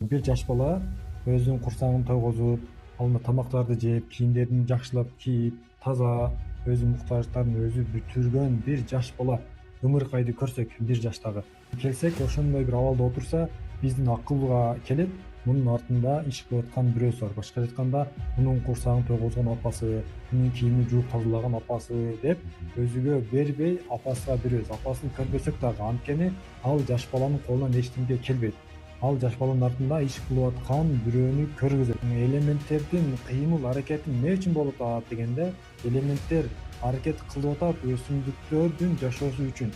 Бир жаш бала өзүнүн курсагын тойгозуп, алына тамактарды жеп, кийимдерин жакшылап кийип, таза, өзүнүн муктаждыктарын өзү бүтүргөн бир жаш бала ымыркайды көрсөк, бир жаштагы келсек, ошондой бир абалда отурса, биздин акылга келет мунун артында иш кылып аткан бирөөсү бар. Башкача айтканда, мунун курсагын тойгозгон апасы, мунун кийимин жууп тазалаган апасы деп өзүгө бербей апасына беребиз. Апасын көрбөсөк дагы, анткени ал жаш баланын колунан эчтеке келбейт. Ал жаш баланын артында иш кылып аткан бирөөнү көргүзөт. Элементтердин кыймыл аракети эмне үчүн болуп атат дегенде, элементтер аракет кылып атат өсүмдүктөрдүн жашоосу үчүн.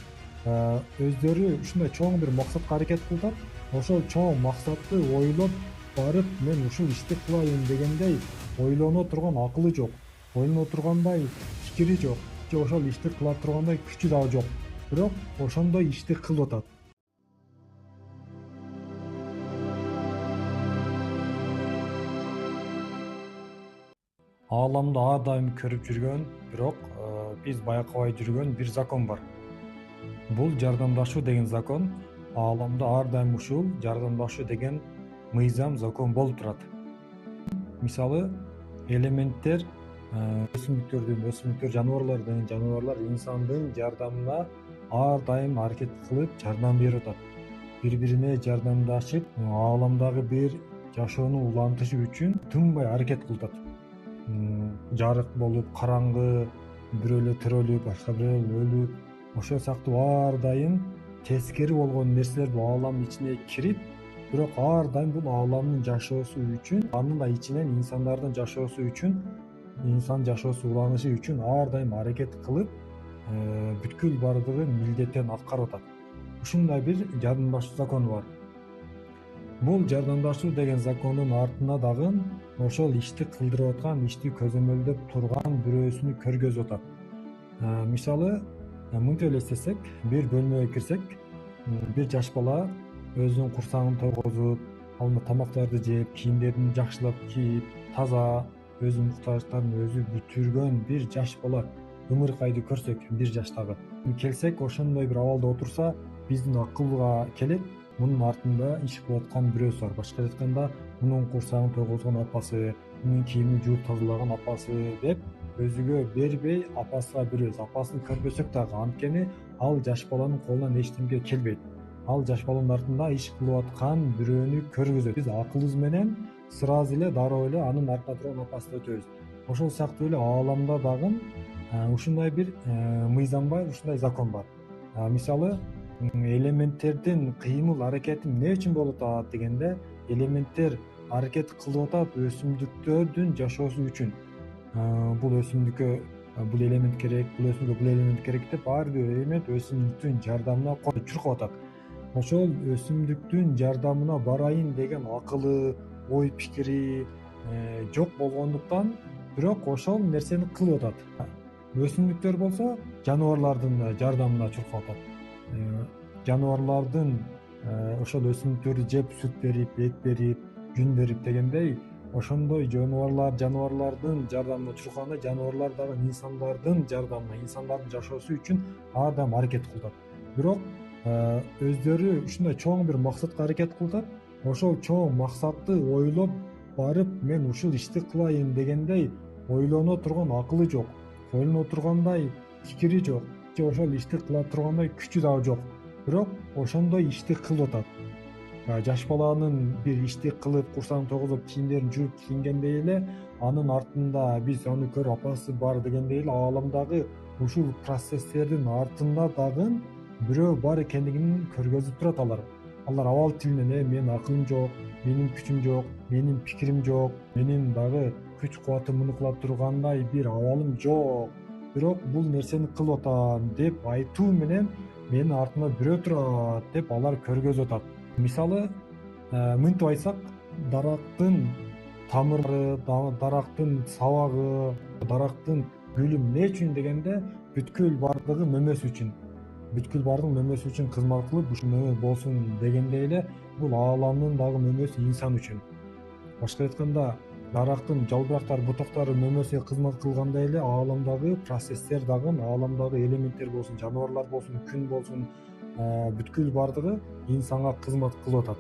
Өздөрү ушундай чоң бир максатка аракет кылып атат. Ошол чоң максатты ойлоп барып, мен ушул ишти кылайын дегендей ойлоно турган акылы жок, ойлоно тургандай фикири жок, же ошол ишти кыла тургандай күчү дагы жок. Бирок ошондой ишти кылып атат. Ааламда ар дайым көрүп жүргөн, бирок биз байкабай жүргөн бир закон бар. Бул жардамдашуу деген закон. Ааламда ар дайым ушул жардамдашуу деген мыйзам, закон болуп турат. Мисалы, элементтер өсүмдүктөр, жаныбарлар инсандын жардамына ар дайым аракет кылып жардам берип атат. Бири-бирине жардамдашып, ааламдагы бир жашоону улантышы үчүн тынбай аракет кылып атат. Жарык болуп, караңгы, бирөөлөр төрөлүп, башка бирөөлөр өлүп, ошол сыяктуу ар дайым тескери болгон нерселер бул аламдын ичине кирип, бирок ар дайым бул ааламдын жашоосу үчүн, анын да ичинен инсандардын жашоосу үчүн, инсан жашоосу уланышы үчүн ар дайым аракет кылып, бүткүл бардыгы милдеттерин аткарып атат. Ушундай бир жардамдашуу закону бар. Бул жардамдашуу деген закондун артына дагы ошол ишти кылдырып аткан, ишти көзөмөлдөп турган бирөөсүнү көргөзүп атат. Мисалы, мынтип элестесек, бир бөлмөгө кирсек, бир жаш бала өзүнүн курсагын тойгозуп, алына тамактарды жеп, кийимдерин жакшылап кийип, таза, өзүнүн муктаждыктарын өзү бүтүргөн бир жаш бала ымыркайды көрсөк, бир жаштагы келсек, ошондой бир абалда отурса, биздин акылга келет мунун артында иш кылып аткан бирөөсү бар. Башкача айтканда, мунун курсагын тойгозгон апасы, мунун кийимин жууп тазалаган апасы деп өзүгө бербей апасына беребиз. Апасын көрбөсөк дагы, анткени ал жаш баланын колунан эчтеке келбейт. Ал жаш баланын артында иш кылып аткан бирөөнү көргөзөт. Биз акылыбыз менен сразу эле, дароо эле анын артында турган апасына өтөбүз. Ошол сыяктуу эле ааламда дагы ушундай бир мыйзам бар, ушундай закон бар. Мисалы, элементтердин кыймыл аракети эмне үчүн болуп атат дегенде, элементтер аракет кылып атат өсүмдүктөрдүн жашоосу үчүн. Бул өсүмдүккө бул элемент керек, бул өсүмдүккө бул элемент керек деп ар бир элемент өсүмдүктүн жардамына чуркап атат. Ошол өсүмдүктүн жардамына барайын деген акылы, ой пикири жок болгондуктан, бирок ошол нерсени кылып атат. Өсүмдүктөр болсо жаныбарлардын жардамына чуркап атат. Жаныбарлардын ошол өсүмдүктөрдү жеп сүт берип, эт берип, жүн берип дегендей, ошондой жаныбарлардын жардамына чуркаганда, жаныбарлар дагы инсандардын жардамына, инсандардын жашоосу үчүн ар дайым аракет кылып атат. Бирок өздөрү ушундай чоң бир максатка аракет кылып атат. Ошол чоң максатты ойлоп барып, мен ушул ишти кылайын дегендей ойлоно турган акылы жок, ойлоно тургандай фикири жок, же ошол ишти кыла тургандай күчү дагы жок. Бирок ошондой ишти кылып атат. Жаш баланын бир ишти кылып, курсагын тойгозуп, кийимдерин жууп кийингендей эле, анын артында биз аны көрүп апасы бар дегендей эле, ааламдагы ушул процесстердин артында дагы бирөө бар экендигин көргөзүп турат алар. Алар абал тилинен, менин акылым жок, менин күчүм жок, менин пикирим жок, менин дагы күч кубатым муну кыла тургандай бир абалым жок, бирок бул нерсени кылып атам деп айтуу менен менин артымда бирөө турат деп алар көргөзүп атат. Мисалы, мынтип айтсак, дарактын тамыры, дарактын сабагы, дарактын гүлү эмне үчүн дегенде, бүткүл бардыгы мөмөсү үчүн. Бүткүл бардыгы мөмөсү үчүн кызмат кылып, ушул мөмө болсун дегендей эле, бул ааламдын дагы мөмөсү инсан үчүн. Башкача айтканда, дарактын жалбырактар, бутактары мөмөсүгө кызмат кылгандай эле, ааламдагы процесстер дагы, ааламдагы элементтер болсун, жаныбарлар болсун, күн болсун, бүткүл бардыгы инсанга кызмат кылып атат.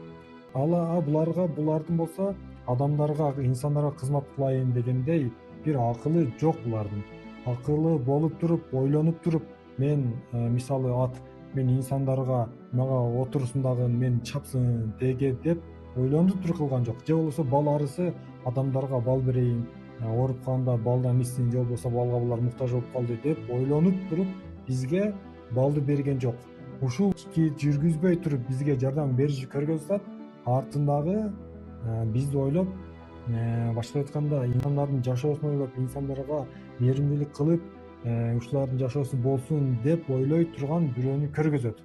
булардын болсо адамдарга, инсандарга кызмат кылайын дегендей бир акылы жок булардын. Акылы болуп туруп, ойлонуп туруп, мен мисалы мен инсандарга мага отурусундагы мен чапсын теге деп ойлонуп туруп кылган жок. Же болбосо бал арысы адамдарга бал берейин, ооруп калганда балдан ичсин, же болбосо балга булар муктаж болуп калды деп ойлонуп туруп бизге балды берген жок. Ушул ишти жүргүзбөй туруп бизге жардам бериши көргөзүп атат. Артындагы бизди ойлоп, башкача айтканда инсандардын жашоосун ойлоп, инсандарга мээримдүүлүк кылып, ушулардын жашоосу болсун деп ойлой турган бирөөнү көргөзөт.